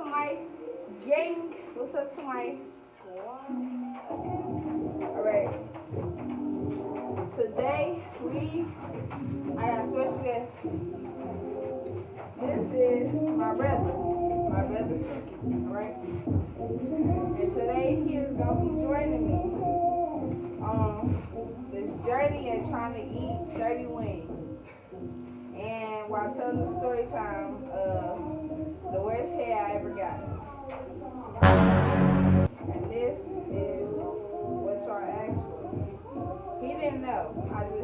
my gang? What's up to my squad? Alright. Today I got a special guest. This is my brother Suki, alright? And today he is gonna be joining me on this journey of trying to eat 30 wings. And while telling the story time of the worst hair I ever got. And this is what y'all asked for. He didn't know.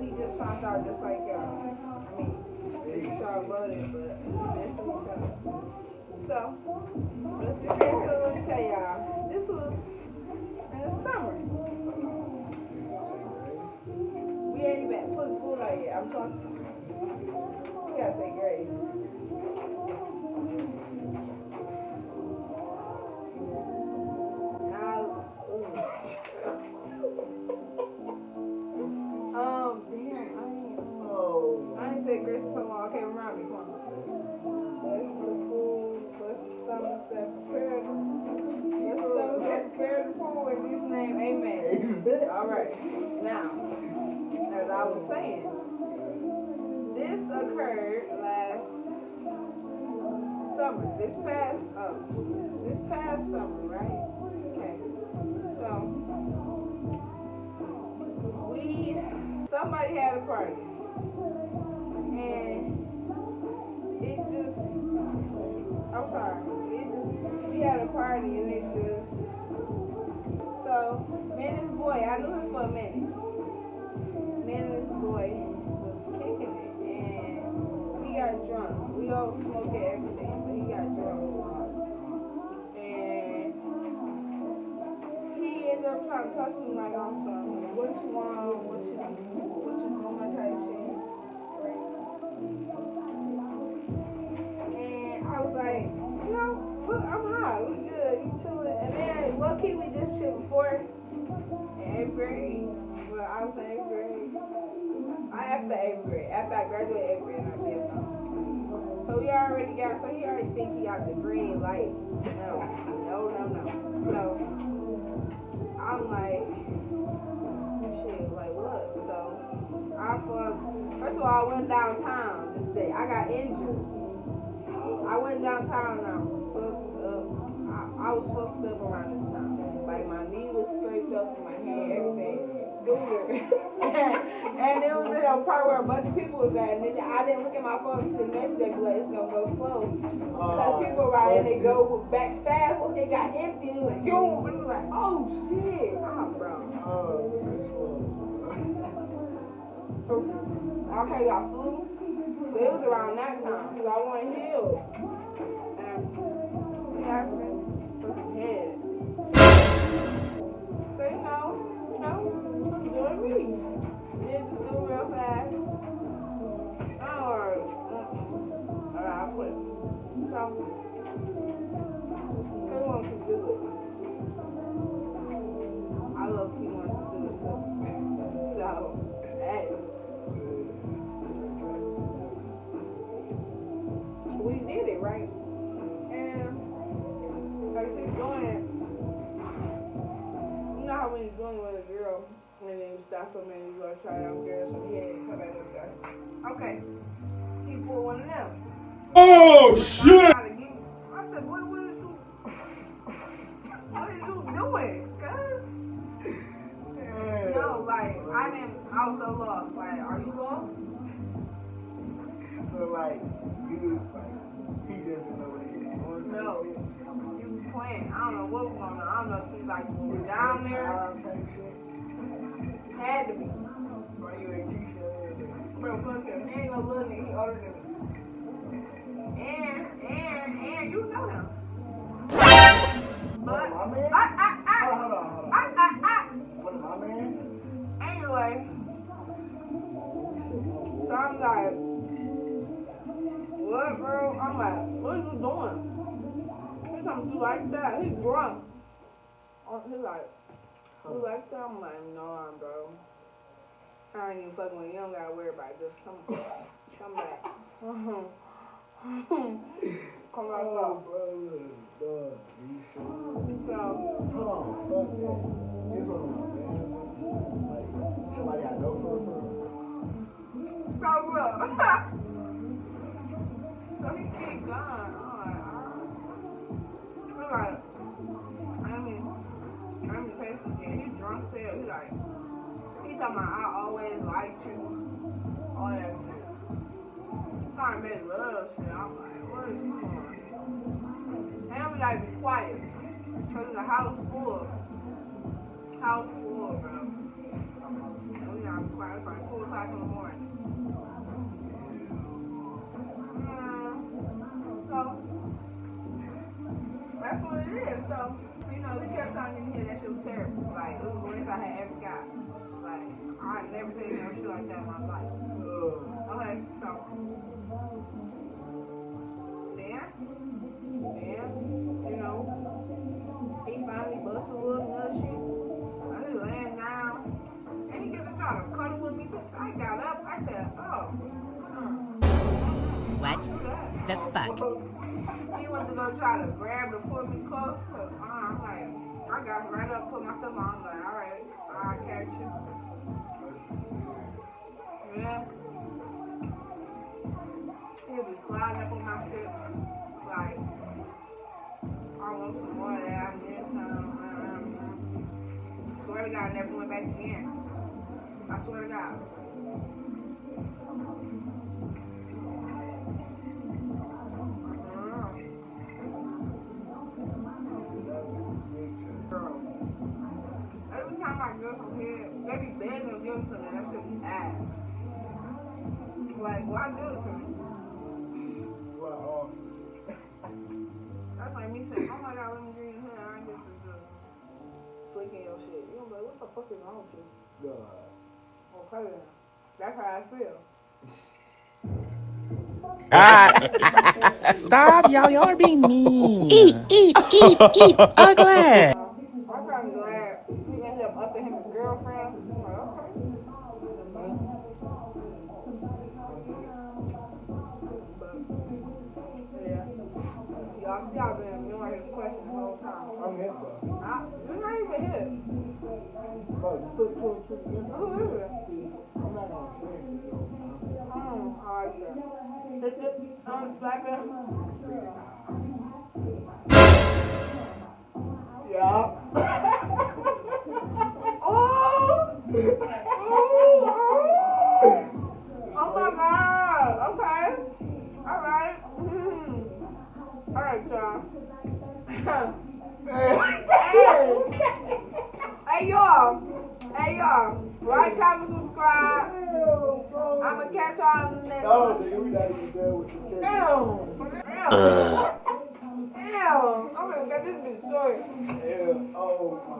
He just found out just like y'all. I mean, he saw voted, but this is what y'all. So, let's get this. So let me tell y'all. This was in the summer. We ain't even put food out yet. I'm talking. You gotta say grace. I ain't said grace so long. Okay, remind me. Come on. Bless the food. Bless the stomachs that prepared. Bless the stomachs that prepared the food. In Jesus' name, amen. All right. Now, as I was saying, this occurred last summer. This past summer, right? Okay. So somebody had a party, and we had a party, and so me and this boy, I knew him for a minute. Me and this boy was kicking it, and he got drunk. We all smoked everything, but he got drunk. And he ended up trying to touch me like on something. What you want? What you want? Type shit. And I was like, I'm high. We good. You chilling. And then low key we did shit before in 8th grade. But I was in 8th grade. After 8th grade. After I graduated 8th grade, and I did something. So he already think he got the green light. No. So I'm like, shit, like what? So first of all, I went downtown this day. I got injured. I went downtown and I fucked up. I was fucked up around this time. Like my knee was scraped up in my hand, everything. Scooter. and it was in a part where a bunch of people was at, and then I didn't look at my phone to see the message. They be like, it's gonna go slow. Because people right and they go back fast. Once they got empty, it was like, yo, and it was like, oh shit. Bro. Okay, got flu. So it was around that time. So I went healed. And we actually fucking head. So I'm doing me. Did the do real fast. Alright, I quit. So, he wants to do it. I love he wants to do it too. So, hey. We did it, right? And I keep doing it. You know how when you're doing it with a girl, and then you stop for a minute, you go try out girls, so he had to come back with that. Okay. He pulled one of them. Oh, shit! I said, boy, what is you doing? Cuz? No, like, I was so lost. Like, are you lost? So, like, he just didn't know what he was doing. No. He was playing. I don't know what was going on. I don't know if he, like, was down there. Had to be. Why you ain't t-shirt? Bro, fuck him. He ain't no little nigga. He older than me. And you know him. But my man? Hold on. One of my man? Anyway, so I'm like, what, bro? I'm like, what are you doing? He's something to do like that. He's drunk. He's like, you like that? I'm like, no, bro. I ain't even fucking with you. You don't gotta worry about it. Just come back. Come back Oh, up. bro, dog. You should. So, Hold on, fuck that. This one of my man. Like, somebody I know for real. so look. So he keep going. I'm like, I'm tasting again. He drunk as hell. He talking about I always liked you. All that shit. Trying to make love shit. I'm like, what is you doing? And I'm like, be quiet. Because the house full. House full, bro. And we gotta be quiet. It's like 2 o'clock in the morning. So, that's what it is. So, you know, we kept telling him here that shit was terrible. Like, it was the worst I had ever got. Like, I never seen no shit like that in my life. Okay, so, then, you know, he finally busted a little nut shit. I was laying down, and he get to try to cuddle with me. I got up, I said, oh, What the fuck? He went to go try to grab to pull me close. I'm like, I got right up, put myself on. I'm like, all right, I'll catch you. Yeah. He'll be sliding up on my shit. Like, I want some more of that. I need some. Swear to God, I never went back again. I swear to God. Every time I go from here, they be begging to give it to me. That shit be ass. Like, why do it to me? Well, That's like me saying, oh my God, let me get in here. I get to just flicking your shit. You gonna be like, what the fuck is wrong with you? Okay then. That's how I feel. Stop, y'all are being mean. Eat, ugly. I'm kind of glad he ended up upping him his girlfriend. I'm like, okay. But, yeah. Y'all see I've been ignoring his question the whole time. I'm hit, bro. You're not even here. Bro, just put 2 and 2 together. Who is it? I'm not gonna say it. Alright, sir. Slap him. Yeah. Oh! Oh my God. Okay. Alright. Alright, y'all. Hey, y'all. Like, comment, subscribe. I'ma catch y'all in the next No, one. nigga, we not even done with the chicken. Damn. I'm gonna get this bitch short. Yeah. Oh my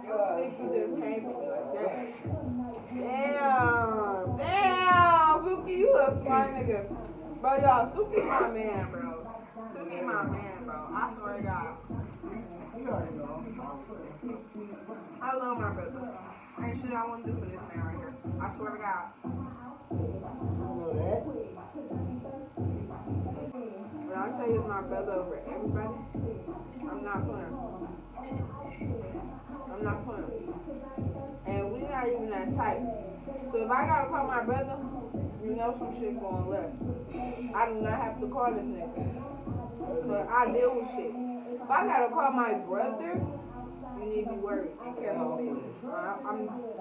God. She just came for me like that. Damn, Suki, you a smart nigga. Bro, y'all, Suki my man, bro. Suki my man, bro. I swear to God. You already know I'm sorry. I love my brother. Ain't shit I want to do for this man right here. I swear to God. You know that? When I tell you it's my brother over everybody, I'm not playing. And we not even that tight. So if I gotta call my brother, you know some shit going left. I do not have to call this nigga. But I deal with shit. If I gotta call my brother, you need to be worried and careful, baby.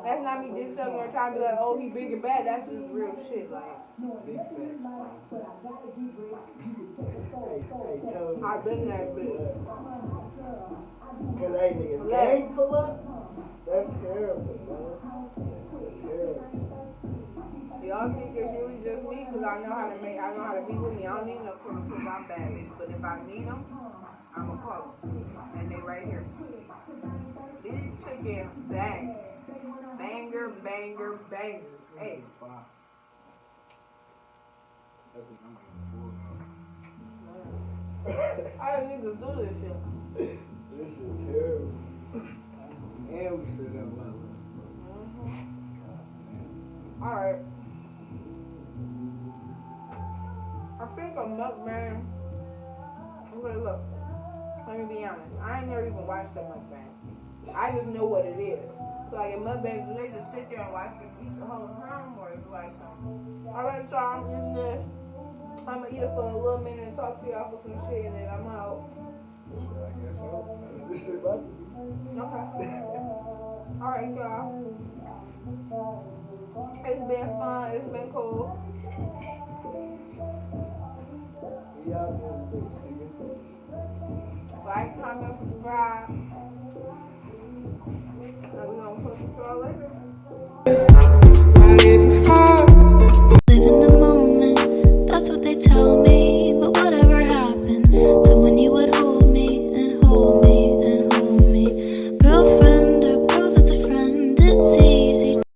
That's not me dick sucking or trying to be like, oh, he big and bad. That's just real shit. Like, Big fat. Hey, tell me. I've been that bitch. Cause hey, nigga, if gang pull up, that's terrible, bro. That's terrible. Y'all think it's really just me because I know how to be with me. I don't need no crew because I'm bad, bitch. But if I need them, I'ma call them. And they right here. These chickens bang. Banger, banger, banger. Hey. I need to do this shit. This shit terrible. And we should have love. Alright. I think a mukbang Okay, look. Let me be honest. I ain't never even watched a mukbang. I just know what it is. So like in mukbangs, do they just sit there and watch them eat the whole time, or is it like something? Alright, so I'm eating this. I'm gonna eat it for a little minute and talk to y'all for some shit, and then I'm out. I guess so. That's this shit about to be. Okay. Alright, y'all. It's been fun. It's been cool. We out in this bitch, nigga. Like, comment, subscribe. And we're gonna post it to y'all later.